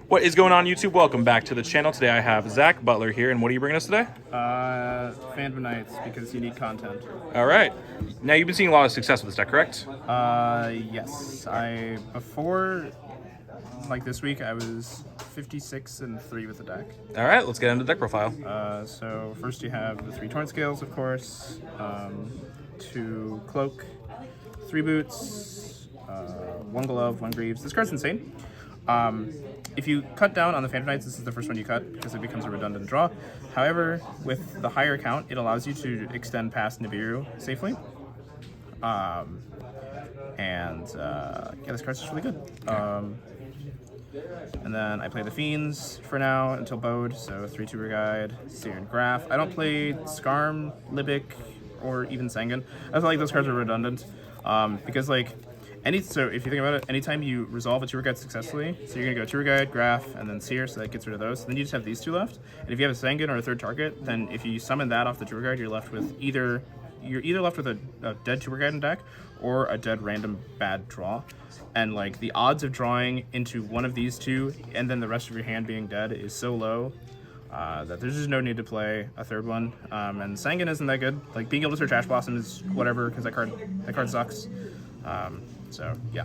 What is going on, YouTube? Welcome back to the channel. Today I have Zach Butler here, and what are you bringing us today? Fandom nights, because you need content. All right. Now, you've been seeing a lot of success with this deck, correct? Yes. Before this week, I was 56-3 with the deck. All right, let's get into the deck profile. So first you have the 3 Torn Scales, of course, 2 Cloak, 3 Boots, 1 Glove, 1 Greaves. This card's insane. If you cut down on the Phantom Knights, this is the first one you cut because it becomes a redundant draw. However, with the higher count, it allows you to extend past Nibiru safely. Yeah, this card's just really good. And then I play the Fiends for now until Bode, so 3 Tuber Guide, Seer and Graph. I don't play Skarm, Libic, or even Sangan. I feel like those cards are redundant because so if you think about it, anytime you resolve a Tour Guide successfully, so you're gonna go Tour Guide, Graph, and then Seer, so that gets rid of those. Then you just have these 2 left. And if you have a Sangan or a third target, then if you summon that off the Tour Guide, you're left with either left with a dead Tour Guide in deck or a dead random bad draw. And the odds of drawing into one of these 2 and then the rest of your hand being dead is so low that there's just no need to play a third one. And Sangan isn't that good. Being able to search Ash Blossom is whatever because that card sucks. So yeah.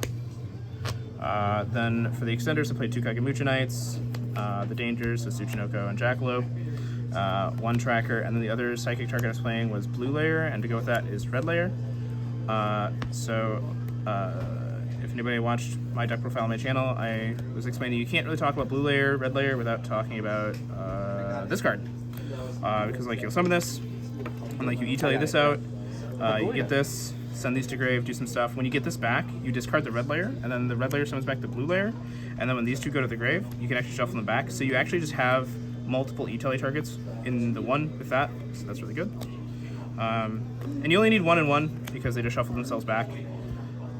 Then for the extenders, I played 2 Kagemucha Knights, the Dangers, so Tsuchinoko and Jackalope, 1 Tracker, and then the other psychic target I was playing was Blue Layer, and to go with that is Red Layer. If anybody watched my deck profile on my channel, I was explaining you can't really talk about Blue Layer, Red Layer without talking about this card. Because you'll summon this, and you E-Tele this out, you get this, send these to grave, do some stuff. When you get this back, you discard the Red Layer, and then the Red Layer summons back the Blue Layer, and then when these 2 go to the grave, you can actually shuffle them back. So you actually just have multiple E-Tele targets in the one with that, so that's really good. And you only need 1 and 1 because they just shuffle themselves back.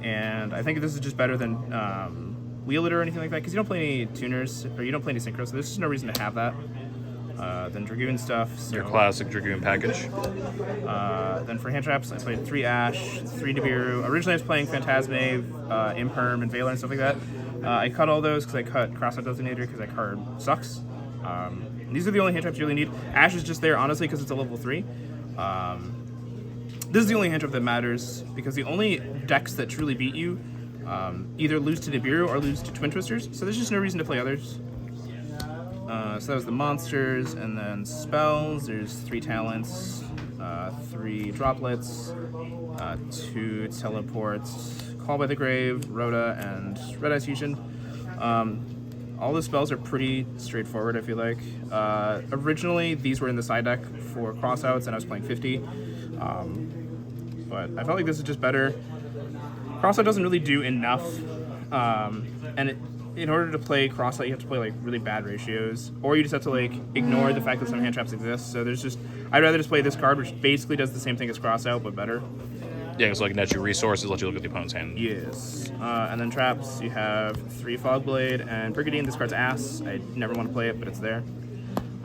And I think this is just better than Wheel It or anything like that, because you don't play any tuners, or you don't play any synchros, so there's just no reason to have that. Then Dragoon stuff. So, your classic Dragoon package. Then for hand traps, I played 3 Ash, 3 Nibiru. Originally I was playing Phantasme, Imperm, and Veiler and stuff like that. I cut all those because I cut Crossout Designator because that card sucks. These are the only hand traps you really need. Ash is just there, honestly, because it's a level 3. This is the only hand trap that matters, because the only decks that truly beat you either lose to Nibiru or lose to Twin Twisters, so there's just no reason to play others. So that was the monsters, and then spells. There's 3 talents, 3 droplets, 2 teleports, Call by the Grave, Rhoda, and Red Eyes Fusion. All the spells are pretty straightforward, I feel like. Originally, these were in the side deck for crossouts, and I was playing 50. But I felt like this is just better. Crossout doesn't really do enough, in order to play Crossout, you have to play really bad ratios, or you just have to ignore the fact that some hand traps exist. So I'd rather just play this card, which basically does the same thing as Crossout, but better. Yeah, it's net you resources, let you look at the opponent's hand. Yes. And then traps, you have 3 Fogblade and Brigandine. This card's ass. I never want to play it, but it's there.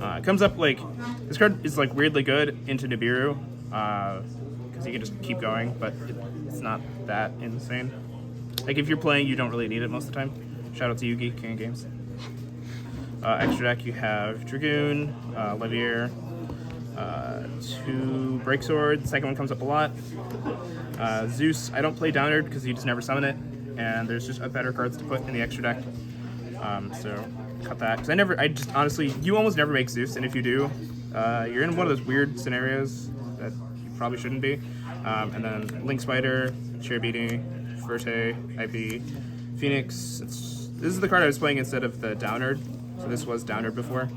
It comes up this card is weirdly good into Nibiru, because you can just keep going, but it's not that insane. If you're playing, you don't really need it most of the time. Shoutout to Yugi, King of Games. Extra deck, you have Dragoon, Levier, 2 Break Sword. The second one comes up a lot. Zeus, I don't play Downerd because you just never summon it, and there's just better cards to put in the extra deck. So cut that, because honestly, you almost never make Zeus, and if you do, you're in one of those weird scenarios that you probably shouldn't be. And then Link Spider, Chair Beating, Verte, IP, Phoenix. This is the card I was playing instead of the Downerd, so this was Downerd before.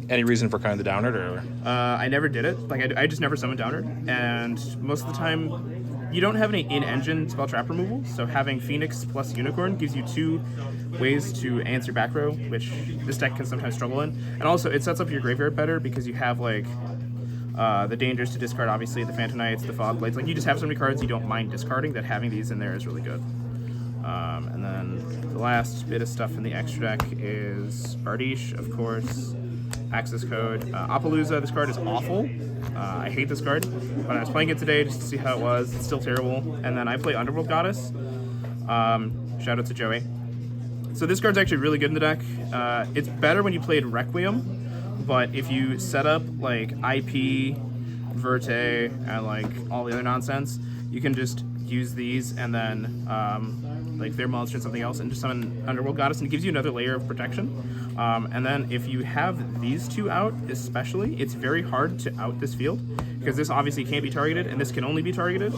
Any reason for kind of the Downerd, or? I never did it. I just never summoned Downerd, and most of the time, you don't have any in-engine spell trap removal, so having Phoenix plus Unicorn gives you 2 ways to answer back row, which this deck can sometimes struggle in. And also, it sets up your graveyard better because you have the Dangers to discard, obviously, the Phantom Knights, the Fog Blades. You just have so many cards you don't mind discarding that having these in there is really good. And then the last bit of stuff in the extra deck is Bardiche, of course, Access Code. Appaloosa, this card is awful. I hate this card, but I was playing it today just to see how it was. It's still terrible. And then I play Underworld Goddess. Shout out to Joey. So this card's actually really good in the deck. It's better when you played Requiem, but if you set up like IP, Verte, and like all the other nonsense, you can just use these and then like their monster and something else and just summon Underworld Goddess, and it gives you another layer of protection. And then if you have these two out especially, it's very hard to out this field because this obviously can't be targeted and this can only be targeted.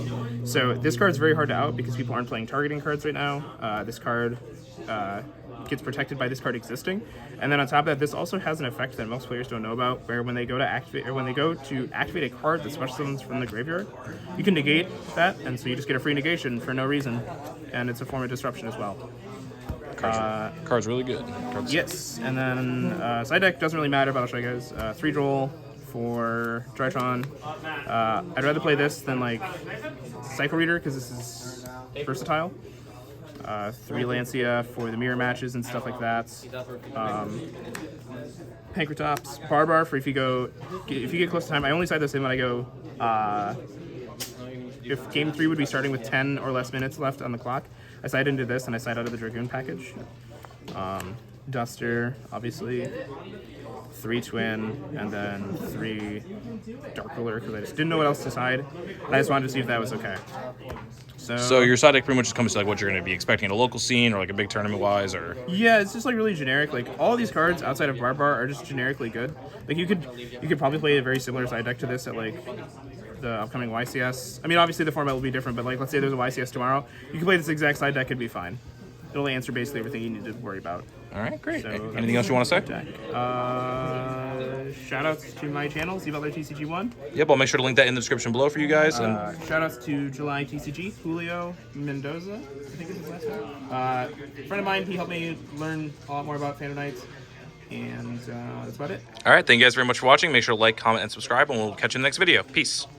So this card's very hard to out because people aren't playing targeting cards right now. This card gets protected by this card existing, and then on top of that, this also has an effect that most players don't know about, where when they go to activate a card that special summons from the graveyard, you can negate that, and so you just get a free negation for no reason, and it's a form of disruption as well. Card's really good. Yes, and then side deck doesn't really matter, but I'll show you guys. 3 Droll for Drytron. I'd rather play this than like Cycle Reader because this is versatile. 3 Lancia for the mirror matches and stuff like that. Pankratops, Barbar for if you get close to time. I only side this in when I go. If game 3 would be starting with 10 or less minutes left on the clock, I side into this and I side out of the Dragoon package. Duster, obviously. 3 Twin, and then 3 Dark Ruler because I just didn't know what else to side. And I just wanted to see if that was okay. So your side deck pretty much just comes to like what you're going to be expecting in a local scene or like a big tournament wise, or yeah, it's just like really generic. Like all these cards outside of Barbar are just generically good. Like you could probably play a very similar side deck to this at like the upcoming YCS. I mean, obviously the format will be different, but like let's say there's a YCS tomorrow, you can play this exact side deck, it'd be fine. It'll answer basically everything you need to worry about. All right, great. So anything else you want to say? Shoutouts to my channel, Zach Butler TCG1. Yep, I'll make sure to link that in the description below for you guys. And Shoutouts to July TCG, Julio Mendoza, I think is his last name. A friend of mine, he helped me learn a lot more about Phantom Knights. And that's about it. All right, thank you guys very much for watching. Make sure to like, comment, and subscribe, and we'll catch you in the next video. Peace.